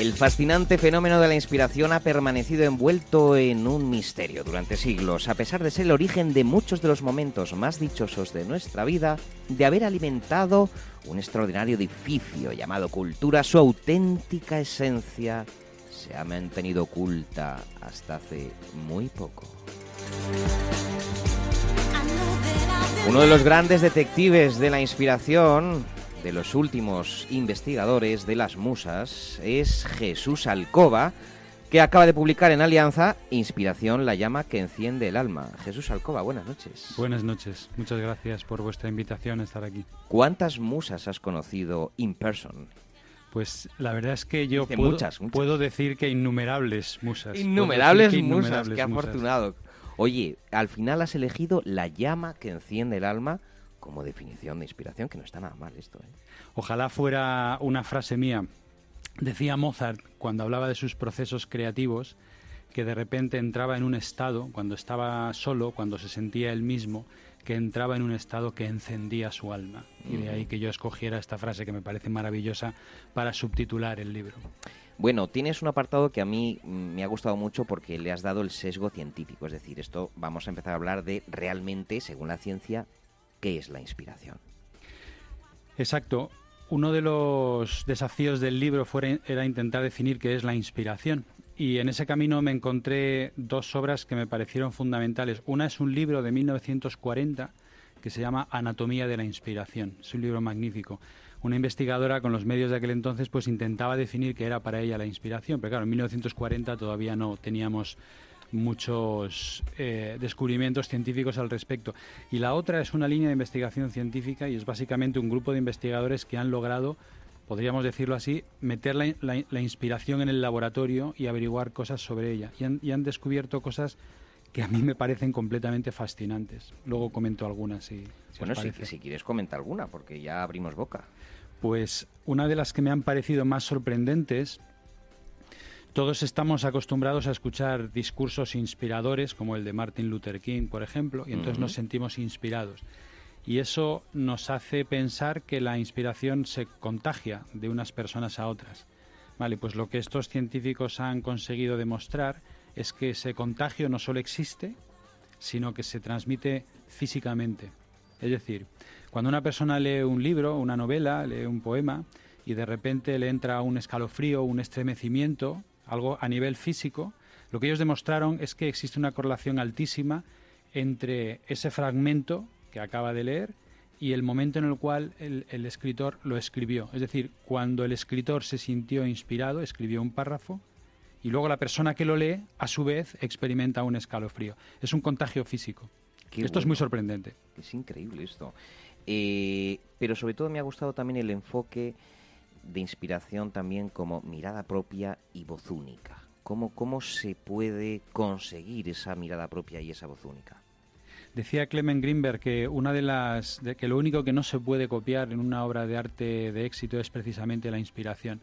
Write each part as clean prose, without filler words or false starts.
El fascinante fenómeno de la inspiración ha permanecido envuelto en un misterio durante siglos, a pesar de ser el origen de muchos de los momentos más dichosos de nuestra vida, de haber alimentado un extraordinario edificio llamado cultura. Su auténtica esencia se ha mantenido oculta hasta hace muy poco. Uno de los grandes detectives de la inspiración, de los últimos investigadores de las musas, es Jesús Alcoba, que acaba de publicar en Alianza Inspiración, la llama que enciende el alma. Jesús Alcoba, buenas noches. Buenas noches, muchas gracias por vuestra invitación a estar aquí. ¿Cuántas musas has conocido in person? Pues la verdad es que yo muchas. puedo decir que innumerables musas. Innumerables musas, qué afortunado. Oye, al final has elegido la llama que enciende el alma como definición de inspiración, que no está nada mal esto, ¿eh? Ojalá fuera una frase mía. Decía Mozart, cuando hablaba de sus procesos creativos, que de repente entraba en un estado, cuando estaba solo, cuando se sentía él mismo, que entraba en un estado que encendía su alma. Y de ahí que yo escogiera esta frase que me parece maravillosa para subtitular el libro. Bueno, tienes un apartado que a mí me ha gustado mucho porque le has dado el sesgo científico. Es decir, esto vamos a empezar a hablar de realmente, según la ciencia, ¿qué es la inspiración? Exacto. Uno de los desafíos del libro era intentar definir qué es la inspiración. Y en ese camino me encontré dos obras que me parecieron fundamentales. Una es un libro de 1940 que se llama Anatomía de la inspiración. Es un libro magnífico. Una investigadora con los medios de aquel entonces pues intentaba definir qué era para ella la inspiración. Pero claro, en 1940 todavía no teníamos muchos descubrimientos científicos al respecto. Y la otra es una línea de investigación científica y es básicamente un grupo de investigadores que han logrado, podríamos decirlo así, meter la inspiración en el laboratorio y averiguar cosas sobre ella. Y han descubierto cosas que a mí me parecen completamente fascinantes. Luego comento algunas, si bueno, os parece. Si quieres comenta alguna, porque ya abrimos boca. Pues una de las que me han parecido más sorprendentes. Todos estamos acostumbrados a escuchar discursos inspiradores, como el de Martin Luther King, por ejemplo, y entonces nos sentimos inspirados. Y eso nos hace pensar que la inspiración se contagia de unas personas a otras. Vale, pues lo que estos científicos han conseguido demostrar es que ese contagio no solo existe, sino que se transmite físicamente. Es decir, cuando una persona lee un libro, una novela, lee un poema, y de repente le entra un escalofrío, un estremecimiento, algo a nivel físico, lo que ellos demostraron es que existe una correlación altísima entre ese fragmento que acaba de leer y el momento en el cual el escritor lo escribió. Es decir, cuando el escritor se sintió inspirado, escribió un párrafo y luego la persona que lo lee, a su vez, experimenta un escalofrío. Es un contagio físico. Esto es muy sorprendente. Es increíble esto. Pero sobre todo me ha gustado también el enfoque de inspiración también como mirada propia y voz única. ¿Cómo se puede conseguir esa mirada propia y esa voz única? Decía Clement Greenberg que que lo único que no se puede copiar en una obra de arte de éxito es precisamente la inspiración,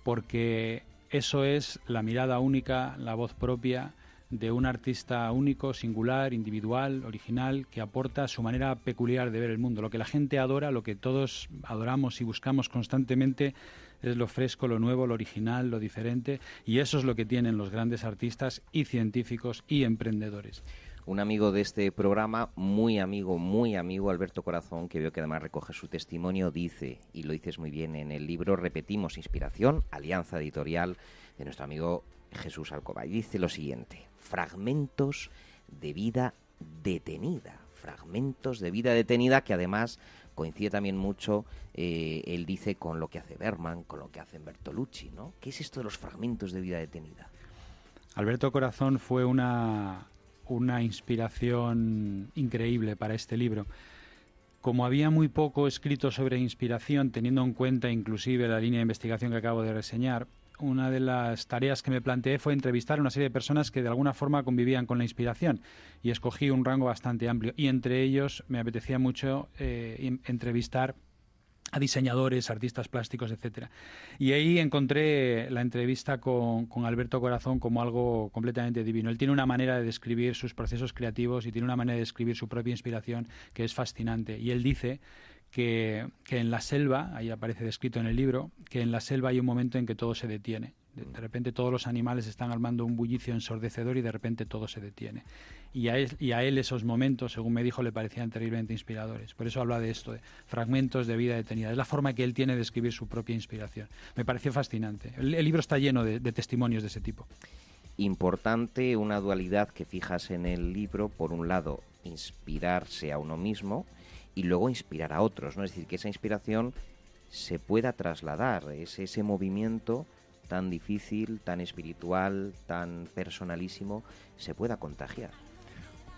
porque eso es la mirada única, la voz propia de un artista único, singular, individual, original, que aporta su manera peculiar de ver el mundo. Lo que la gente adora, lo que todos adoramos y buscamos constantemente es lo fresco, lo nuevo, lo original, lo diferente, y eso es lo que tienen los grandes artistas y científicos y emprendedores. Un amigo de este programa, muy amigo, Alberto Corazón, que veo que además recoge su testimonio, dice, y lo dices muy bien en el libro, repetimos Inspiración, Alianza Editorial, de nuestro amigo Jesús Alcoba, y dice lo siguiente: fragmentos de vida detenida, que además coincide también mucho, él dice, con lo que hace Bergman, con lo que hace Bertolucci, ¿no? ¿Qué es esto de los fragmentos de vida detenida? Alberto Corazón fue una inspiración increíble para este libro. Como había muy poco escrito sobre inspiración, teniendo en cuenta inclusive la línea de investigación que acabo de reseñar, una de las tareas que me planteé fue entrevistar a una serie de personas que de alguna forma convivían con la inspiración, y escogí un rango bastante amplio, y entre ellos me apetecía mucho entrevistar a diseñadores, artistas plásticos, etcétera. Y ahí encontré la entrevista con Alberto Corazón como algo completamente divino. Él tiene una manera de describir sus procesos creativos y tiene una manera de describir su propia inspiración que es fascinante. Y él dice que en la selva, ahí aparece descrito en el libro, que en la selva hay un momento en que todo se detiene. De repente todos los animales están armando un bullicio ensordecedor y de repente todo se detiene. Y a él esos momentos, según me dijo, le parecían terriblemente inspiradores. Por eso habla de esto, de fragmentos de vida detenida. Es la forma que él tiene de escribir su propia inspiración. Me pareció fascinante. El libro está lleno de testimonios de ese tipo. Importante una dualidad que fijas en el libro, por un lado, inspirarse a uno mismo y luego inspirar a otros, ¿no? Es decir, que esa inspiración se pueda trasladar, ese movimiento tan difícil, tan espiritual, tan personalísimo, se pueda contagiar.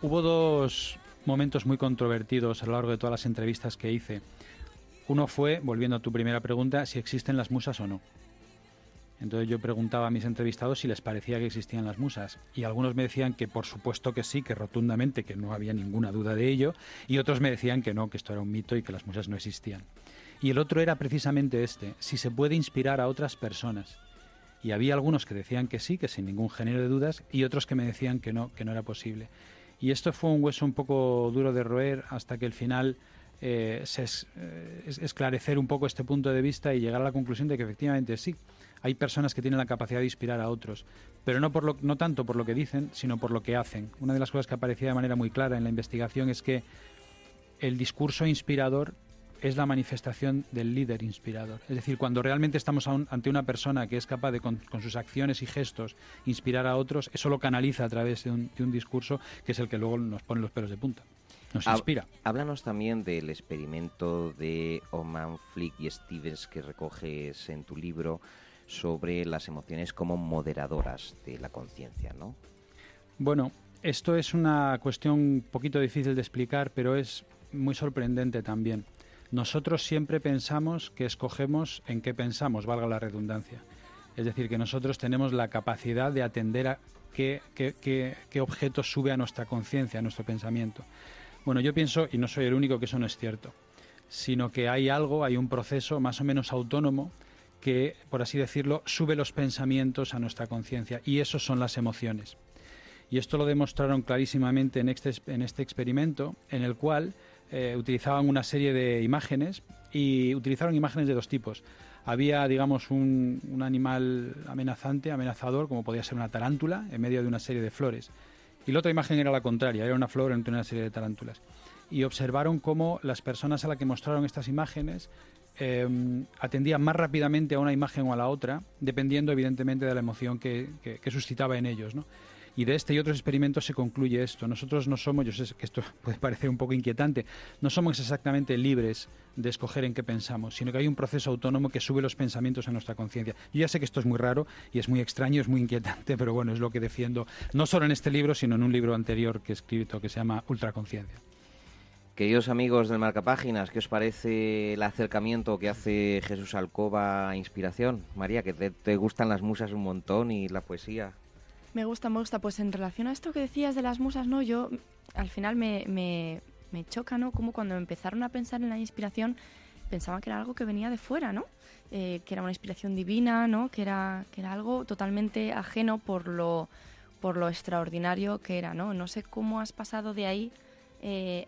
Hubo dos momentos muy controvertidos a lo largo de todas las entrevistas que hice. Uno fue, volviendo a tu primera pregunta, si existen las musas o no. Entonces yo preguntaba a mis entrevistados si les parecía que existían las musas, y algunos me decían que por supuesto que sí, que rotundamente, que no había ninguna duda de ello, y otros me decían que no, que esto era un mito y que las musas no existían. Y el otro era precisamente si se puede inspirar a otras personas. Y había algunos que decían que sí, que sin ningún género de dudas, y otros que me decían que no era posible. Y esto fue un hueso un poco duro de roer hasta que al final esclarecer un poco este punto de vista y llegar a la conclusión de que efectivamente sí, hay personas que tienen la capacidad de inspirar a otros, pero no tanto por lo que dicen, sino por lo que hacen. Una de las cosas que aparecía de manera muy clara en la investigación es que el discurso inspirador es la manifestación del líder inspirador. Es decir, cuando realmente estamos ante una persona que es capaz de, con sus acciones y gestos, inspirar a otros, eso lo canaliza a través de un discurso que es el que luego nos pone los pelos de punta. Nos inspira. Háblanos también del experimento de Oman, Flick y Stevens que recoges en tu libro sobre las emociones como moderadoras de la conciencia, ¿no? Bueno, esto es una cuestión un poquito difícil de explicar, pero es muy sorprendente también. Nosotros siempre pensamos que escogemos en qué pensamos, valga la redundancia. Es decir, que nosotros tenemos la capacidad de atender a qué objeto sube a nuestra conciencia, a nuestro pensamiento. Bueno, yo pienso, y no soy el único, que eso no es cierto, sino que hay un proceso más o menos autónomo que, por así decirlo, sube los pensamientos a nuestra conciencia, y esos son las emociones. Y esto lo demostraron clarísimamente en este experimento, en el cual utilizaban una serie de imágenes, y utilizaron imágenes de dos tipos. Había, digamos, un animal amenazador, como podía ser una tarántula, en medio de una serie de flores. Y la otra imagen era la contraria, era una flor entre una serie de tarántulas. Y observaron cómo las personas a las que mostraron estas imágenes atendían más rápidamente a una imagen o a la otra, dependiendo evidentemente de la emoción que suscitaba en ellos, ¿no? Y de este y otros experimentos se concluye esto. Nosotros no somos, yo sé que esto puede parecer un poco inquietante, no somos exactamente libres de escoger en qué pensamos, sino que hay un proceso autónomo que sube los pensamientos a nuestra conciencia. Yo ya sé que esto es muy raro y es muy extraño, es muy inquietante, pero bueno, es lo que defiendo, no solo en este libro, sino en un libro anterior que he escrito que se llama Ultraconciencia. Queridos amigos del Marcapáginas, ¿qué os parece el acercamiento que hace Jesús Alcoba a Inspiración? María, que te gustan las musas un montón y la poesía. Me gusta. Pues en relación a esto que decías de las musas, ¿no? Yo al final me choca, ¿no? Como cuando empezaron a pensar en la inspiración, pensaban que era algo que venía de fuera, ¿no? Que era una inspiración divina, ¿no? Que era algo totalmente ajeno por lo extraordinario que era, ¿no? No sé cómo has pasado de ahí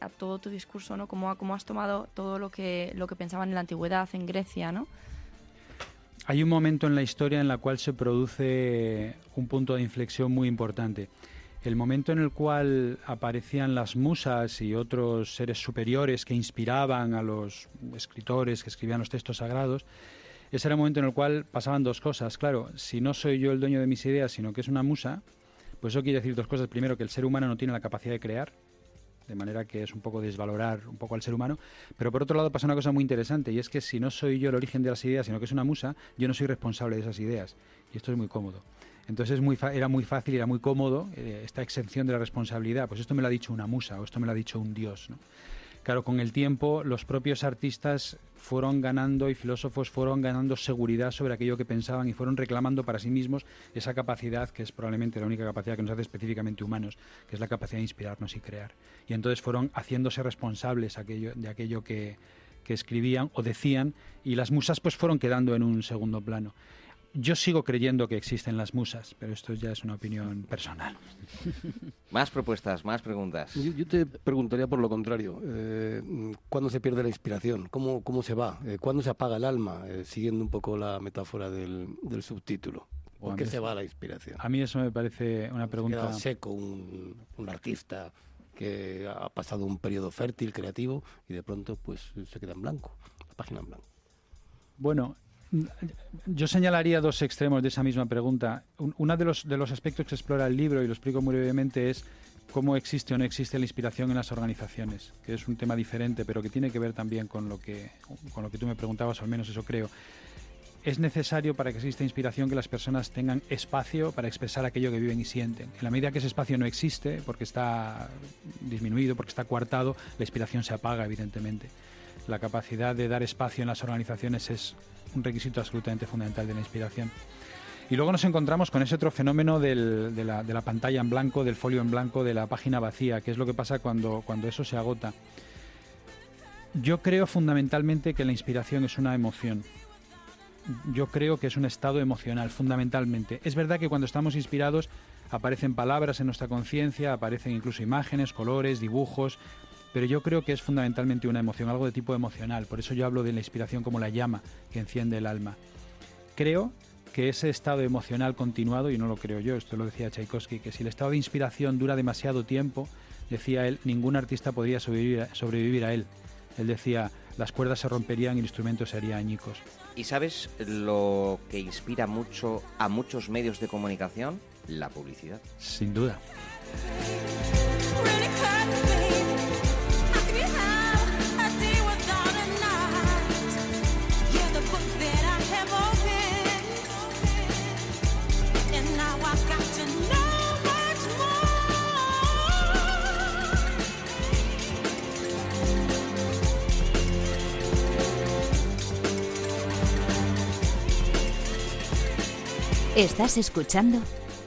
a todo tu discurso, ¿no? Cómo has tomado todo lo que pensaban en la antigüedad, en Grecia, ¿no? Hay un momento en la historia en la cual se produce un punto de inflexión muy importante. El momento en el cual aparecían las musas y otros seres superiores que inspiraban a los escritores que escribían los textos sagrados, ese era el momento en el cual pasaban dos cosas. Claro, si no soy yo el dueño de mis ideas, sino que es una musa, pues eso quiere decir dos cosas. Primero, que el ser humano no tiene la capacidad de crear, de manera que es un poco desvalorar un poco al ser humano, pero por otro lado pasa una cosa muy interesante, y es que si no soy yo el origen de las ideas, sino que es una musa, yo no soy responsable de esas ideas, y esto es muy cómodo. Entonces era muy fácil, era muy cómodo esta exención de la responsabilidad, pues esto me lo ha dicho una musa, o esto me lo ha dicho un dios, ¿no? Claro, con el tiempo los propios artistas fueron ganando y filósofos fueron ganando seguridad sobre aquello que pensaban y fueron reclamando para sí mismos esa capacidad que es probablemente la única capacidad que nos hace específicamente humanos, que es la capacidad de inspirarnos y crear. Y entonces fueron haciéndose responsables de aquello que escribían o decían, y las musas pues fueron quedando en un segundo plano. Yo sigo creyendo que existen las musas, pero esto ya es una opinión personal. Más propuestas, más preguntas. Yo te preguntaría por lo contrario. ¿Cuándo se pierde la inspiración? ¿Cómo se va? ¿Cuándo se apaga el alma? Siguiendo un poco la metáfora del subtítulo. ¿Por qué se va la inspiración? A mí eso me parece una pregunta... Se queda seco un artista que ha pasado un periodo fértil, creativo, y de pronto pues se queda en blanco, la página en blanco. Bueno, yo señalaría dos extremos de esa misma pregunta. Uno de los aspectos que explora el libro, y lo explico muy brevemente, es cómo existe o no existe la inspiración en las organizaciones, que es un tema diferente, pero que tiene que ver también con lo que tú me preguntabas, o al menos eso creo. Es necesario, para que exista inspiración, que las personas tengan espacio para expresar aquello que viven y sienten. En la medida que ese espacio no existe, porque está disminuido, porque está coartado, la inspiración se apaga, evidentemente. La capacidad de dar espacio en las organizaciones es un requisito absolutamente fundamental de la inspiración. Y luego nos encontramos con ese otro fenómeno de la pantalla en blanco, del folio en blanco, de la página vacía, que es lo que pasa cuando eso se agota. Yo creo fundamentalmente que la inspiración es una emoción. Yo creo que es un estado emocional, fundamentalmente. Es verdad que cuando estamos inspirados aparecen palabras en nuestra conciencia, aparecen incluso imágenes, colores, dibujos, pero yo creo que es fundamentalmente una emoción, algo de tipo emocional. Por eso yo hablo de la inspiración como la llama que enciende el alma. Creo que ese estado emocional continuado, y no lo creo yo, esto lo decía Tchaikovsky, que si el estado de inspiración dura demasiado tiempo, decía él, ningún artista podría sobrevivir a él. Él decía, las cuerdas se romperían y el instrumento se haría añicos. ¿Y sabes lo que inspira mucho a muchos medios de comunicación? La publicidad. Sin duda. Estás escuchando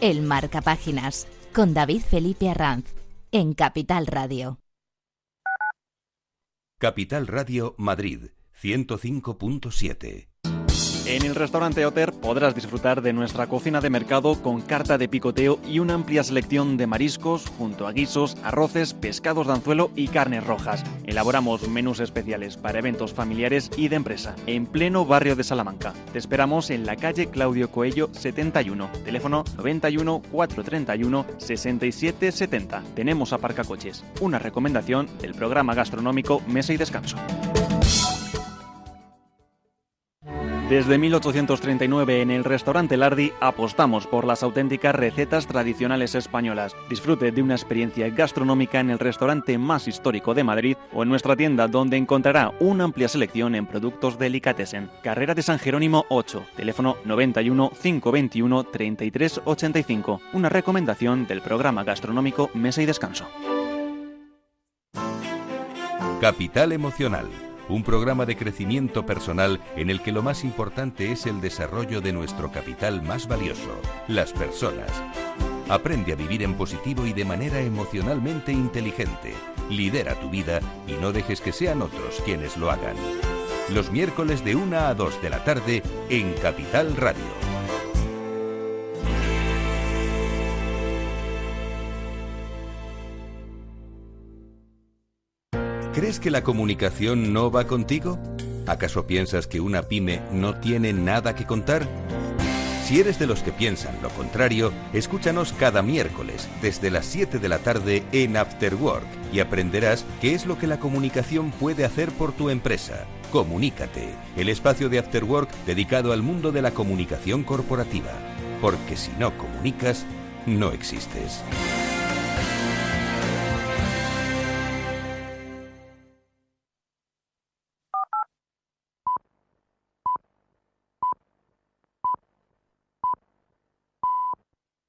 El Marcapáginas con David Felipe Arranz en Capital Radio. Capital Radio Madrid 105.7. En el restaurante Oter podrás disfrutar de nuestra cocina de mercado con carta de picoteo y una amplia selección de mariscos junto a guisos, arroces, pescados de anzuelo y carnes rojas. Elaboramos menús especiales para eventos familiares y de empresa en pleno barrio de Salamanca. Te esperamos en la calle Claudio Coello 71, teléfono 91 431 67 70. Tenemos aparcacoches, una recomendación del programa gastronómico Mesa y Descanso. Desde 1839 en el restaurante Lardi apostamos por las auténticas recetas tradicionales españolas. Disfrute de una experiencia gastronómica en el restaurante más histórico de Madrid o en nuestra tienda, donde encontrará una amplia selección en productos delicatessen. Carrera de San Jerónimo 8, teléfono 91 521 33 85. Una recomendación del programa gastronómico Mesa y Descanso. Capital Emocional. Un programa de crecimiento personal en el que lo más importante es el desarrollo de nuestro capital más valioso, las personas. Aprende a vivir en positivo y de manera emocionalmente inteligente. Lidera tu vida y no dejes que sean otros quienes lo hagan. Los miércoles de 1 a 2 de la tarde en Capital Radio. ¿Crees que la comunicación no va contigo? ¿Acaso piensas que una pyme no tiene nada que contar? Si eres de los que piensan lo contrario, escúchanos cada miércoles desde las 7 de la tarde en After Work y aprenderás qué es lo que la comunicación puede hacer por tu empresa. Comunícate, el espacio de After Work dedicado al mundo de la comunicación corporativa. Porque si no comunicas, no existes.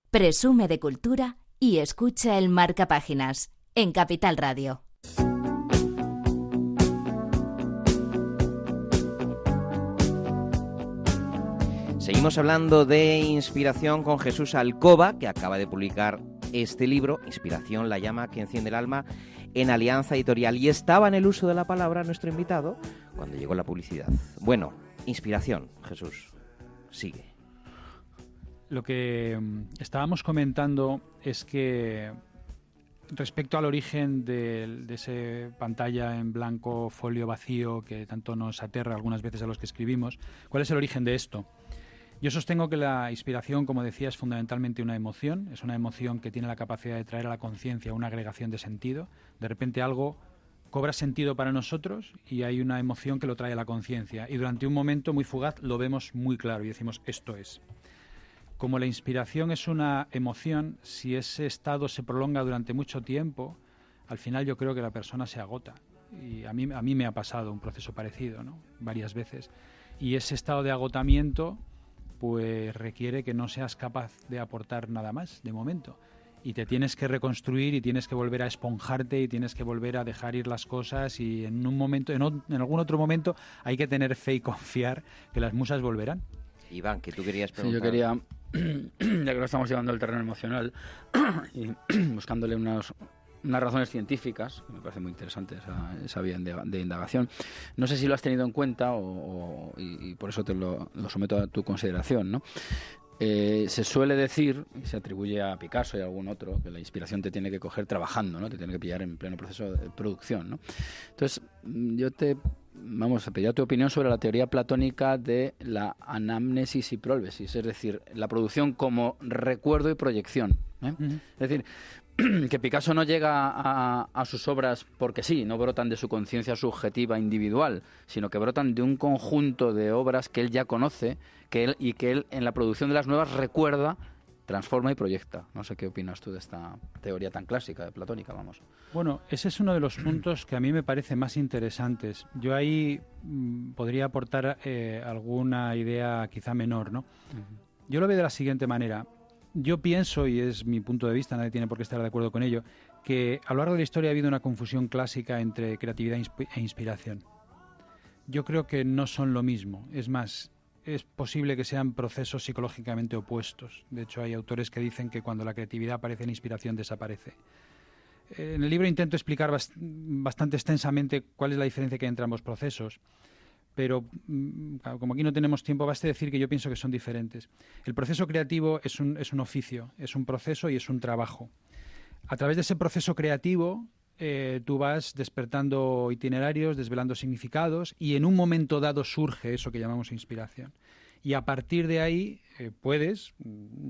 Presume de cultura y escucha el Marcapáginas en Capital Radio. Seguimos hablando de inspiración con Jesús Alcoba, que acaba de publicar este libro, Inspiración, la llama que enciende el alma, en Alianza Editorial. Y estaba en el uso de la palabra nuestro invitado cuando llegó la publicidad. Bueno, inspiración, Jesús, sigue. Lo que estábamos comentando es que respecto al origen de ese pantalla en blanco, folio vacío, que tanto nos aterra algunas veces a los que escribimos, ¿cuál es el origen de esto? Yo sostengo que la inspiración, como decía, es fundamentalmente una emoción. Es una emoción que tiene la capacidad de traer a la conciencia una agregación de sentido. De repente algo cobra sentido para nosotros y hay una emoción que lo trae a la conciencia. Y durante un momento muy fugaz lo vemos muy claro y decimos, esto es. Como la inspiración es una emoción, si ese estado se prolonga durante mucho tiempo, al final yo creo que la persona se agota. Y a mí me ha pasado un proceso parecido, ¿no? Varias veces. Y ese estado de agotamiento pues requiere que no seas capaz de aportar nada más de momento. Y te tienes que reconstruir y tienes que volver a esponjarte y tienes que volver a dejar ir las cosas y en un momento, en algún otro momento hay que tener fe y confiar que las musas volverán. Iván, que tú querías preguntar. Sí, yo quería, ya que lo estamos llevando al terreno emocional y buscándole unas razones científicas, que me parece muy interesante esa vía de indagación. No sé si lo has tenido en cuenta y por eso te lo someto a tu consideración, ¿no? Se suele decir, y se atribuye a Picasso y a algún otro, que la inspiración te tiene que coger trabajando, ¿no? Te tiene que pillar en pleno proceso de producción, ¿no? Entonces, yo te pediría tu opinión sobre la teoría platónica de la anamnesis y prólvesis, es decir, la producción como recuerdo y proyección, ¿eh? Uh-huh. Es decir, que Picasso no llega a sus obras porque sí, no brotan de su conciencia subjetiva individual, sino que brotan de un conjunto de obras que él ya conoce, que él en la producción de las nuevas recuerda, transforma y proyecta. No sé qué opinas tú de esta teoría tan clásica, platónica, vamos. Bueno, ese es uno de los puntos que a mí me parece más interesantes. Yo ahí podría aportar alguna idea quizá menor, ¿no? Uh-huh. Yo lo veo de la siguiente manera. Yo pienso, y es mi punto de vista, nadie tiene por qué estar de acuerdo con ello, que a lo largo de la historia ha habido una confusión clásica entre creatividad e inspiración. Yo creo que no son lo mismo. Es más, es posible que sean procesos psicológicamente opuestos. De hecho, hay autores que dicen que cuando la creatividad aparece, la inspiración desaparece. En el libro intento explicar bastante extensamente cuál es la diferencia que hay entre ambos procesos. Pero como aquí no tenemos tiempo, basta decir que yo pienso que son diferentes. El proceso creativo es un oficio, es un proceso y es un trabajo. A través de ese proceso creativo tú vas despertando itinerarios, desvelando significados y en un momento dado surge eso que llamamos inspiración. Y a partir de ahí puedes,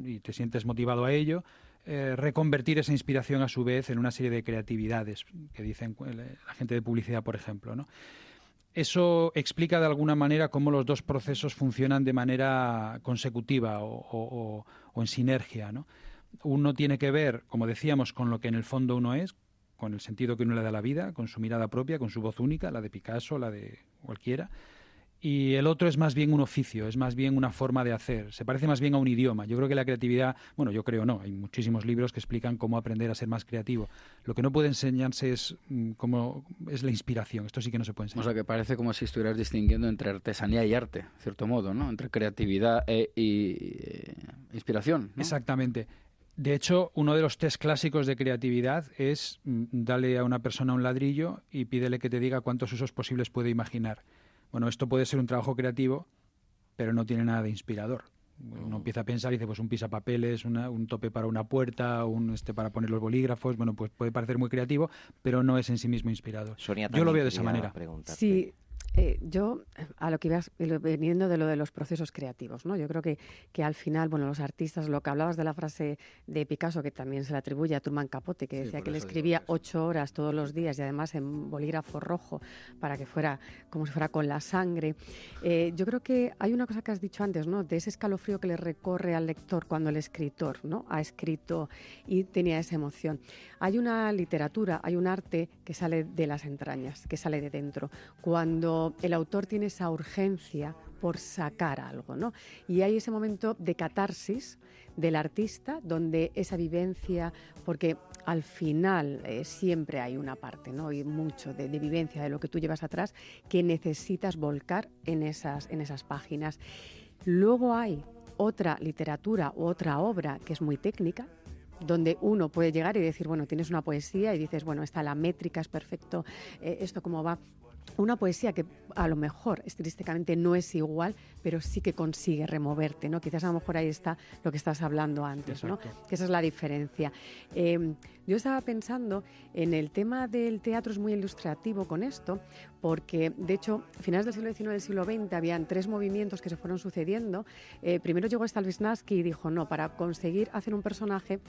y te sientes motivado a ello, reconvertir esa inspiración a su vez en una serie de creatividades que dicen la gente de publicidad, por ejemplo, ¿no? Eso explica de alguna manera cómo los dos procesos funcionan de manera consecutiva o en sinergia, ¿no? Uno tiene que ver, como decíamos, con lo que en el fondo uno es, con el sentido que uno le da a la vida, con su mirada propia, con su voz única, la de Picasso, la de cualquiera. Y el otro es más bien un oficio, es más bien una forma de hacer, se parece más bien a un idioma. Yo creo que la creatividad, bueno, yo creo no, hay muchísimos libros que explican cómo aprender a ser más creativo. Lo que no puede enseñarse es cómo es la inspiración, esto sí que no se puede enseñar. O sea, que parece como si estuvieras distinguiendo entre artesanía y arte, de cierto modo, ¿no? Entre creatividad e inspiración, ¿no? Exactamente. De hecho, uno de los test clásicos de creatividad es dale a una persona un ladrillo y pídele que te diga cuántos usos posibles puede imaginar. Bueno, esto puede ser un trabajo creativo, pero no tiene nada de inspirador. Uno empieza a pensar y dice, pues un pisapapeles, un tope para una puerta, para poner los bolígrafos. Bueno, pues puede parecer muy creativo, pero no es en sí mismo inspirador. Sonia, yo lo veo de esa manera. Sí. Yo, a lo que ibas veniendo de lo de los procesos creativos, ¿no? Yo creo que al final, bueno, los artistas, lo que hablabas de la frase de Picasso, que también se le atribuye a Truman Capote, que decía que él escribía 8 horas todos los días y además en bolígrafo rojo para que fuera como si fuera con la sangre. Yo creo que hay una cosa que has dicho antes, ¿no? De ese escalofrío que le recorre al lector cuando el escritor, ¿no? Ha escrito y tenía esa emoción. Hay una literatura, hay un arte que sale de las entrañas, que sale de dentro. Cuando el autor tiene esa urgencia por sacar algo, ¿no? Y hay ese momento de catarsis del artista donde esa vivencia, porque al final siempre hay una parte, ¿no? Y mucho de vivencia de lo que tú llevas atrás que necesitas volcar en esas páginas. Luego hay otra literatura u otra obra que es muy técnica, donde uno puede llegar y decir, bueno, tienes una poesía y dices, bueno, la métrica es perfecto, esto cómo va. una poesía que a lo mejor estilísticamente no es igual, pero sí que consigue removerte, ¿no? Quizás a lo mejor ahí está lo que estás hablando antes, ¿no? Que esa es la diferencia. Yo estaba pensando en el tema del teatro, es muy ilustrativo con esto, porque de hecho, a finales del siglo XIX y del siglo XX habían 3 movimientos que se fueron sucediendo. Primero llegó Stanislavski y dijo, no, para conseguir hacer un personaje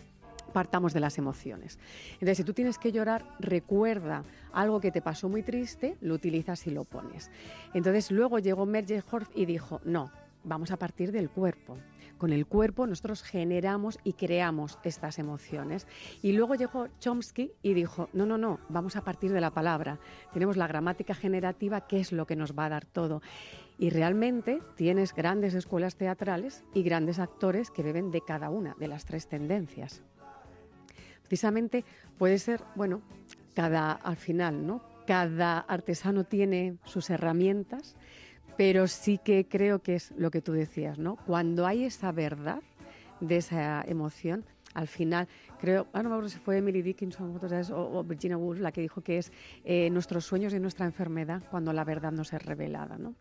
partamos de las emociones. Entonces, si tú tienes que llorar, recuerda algo que te pasó muy triste, lo utilizas y lo pones. Entonces, luego llegó Meyerhold y dijo, no, vamos a partir del cuerpo. Con el cuerpo nosotros generamos y creamos estas emociones. Y luego llegó Chomsky y dijo, no, vamos a partir de la palabra. Tenemos la gramática generativa, que es lo que nos va a dar todo. Y realmente tienes grandes escuelas teatrales y grandes actores que beben de cada una de las 3 tendencias. Precisamente puede ser, bueno, al final, ¿no? Cada artesano tiene sus herramientas, pero sí que creo que es lo que tú decías, ¿no? Cuando hay esa verdad de esa emoción, al final, creo, no me acuerdo si fue Emily Dickinson o Virginia Woolf la que dijo que es nuestros sueños y nuestra enfermedad cuando la verdad nos es revelada, ¿no?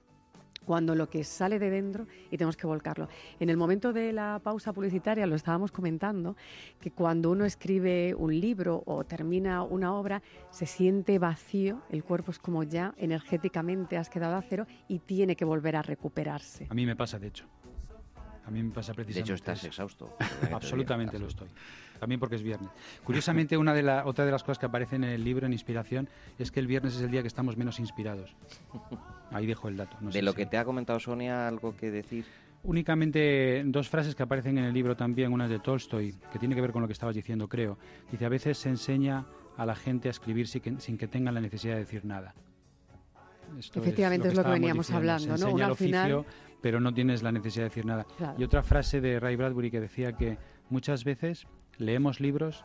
Cuando lo que sale de dentro y tenemos que volcarlo. En el momento de la pausa publicitaria lo estábamos comentando, que cuando uno escribe un libro o termina una obra, se siente vacío, el cuerpo es como ya energéticamente has quedado a cero y tiene que volver a recuperarse. A mí me pasa, de hecho. A mí me pasa precisamente. De hecho, estás exhausto. Absolutamente lo estoy. También porque es viernes. Curiosamente, otra de las cosas que aparecen en el libro, en Inspiración, es que el viernes es el día que estamos menos inspirados. Ahí dejo el dato. No sé de lo si... que te ha comentado Sonia, ¿algo que decir? Únicamente 2 frases que aparecen en el libro también. Una es de Tolstoy, que tiene que ver con lo que estabas diciendo, creo. Dice, a veces se enseña a la gente a escribir sin que tengan la necesidad de decir nada. Esto efectivamente es lo que veníamos hablando, ¿no? Se enseña el oficio, pero no tienes la necesidad de decir nada. Claro. Y otra frase de Ray Bradbury que decía que muchas veces leemos libros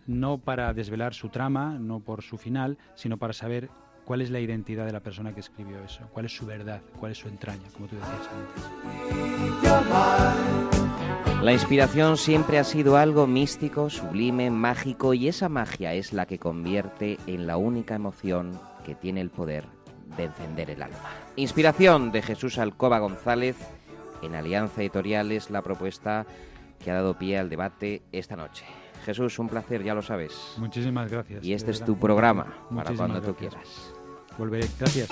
no para desvelar su trama, no por su final, sino para saber cuál es la identidad de la persona que escribió eso, cuál es su verdad, cuál es su entraña, como tú decías antes. La inspiración siempre ha sido algo místico, sublime, mágico, y esa magia es la que convierte en la única emoción que tiene el poder de encender el alma. Inspiración de Jesús Alcoba González, en Alianza Editorial, es la propuesta que ha dado pie al debate esta noche. Jesús, un placer, ya lo sabes. Muchísimas gracias. Y este es tu programa, para cuando tú quieras. Volveré. Gracias.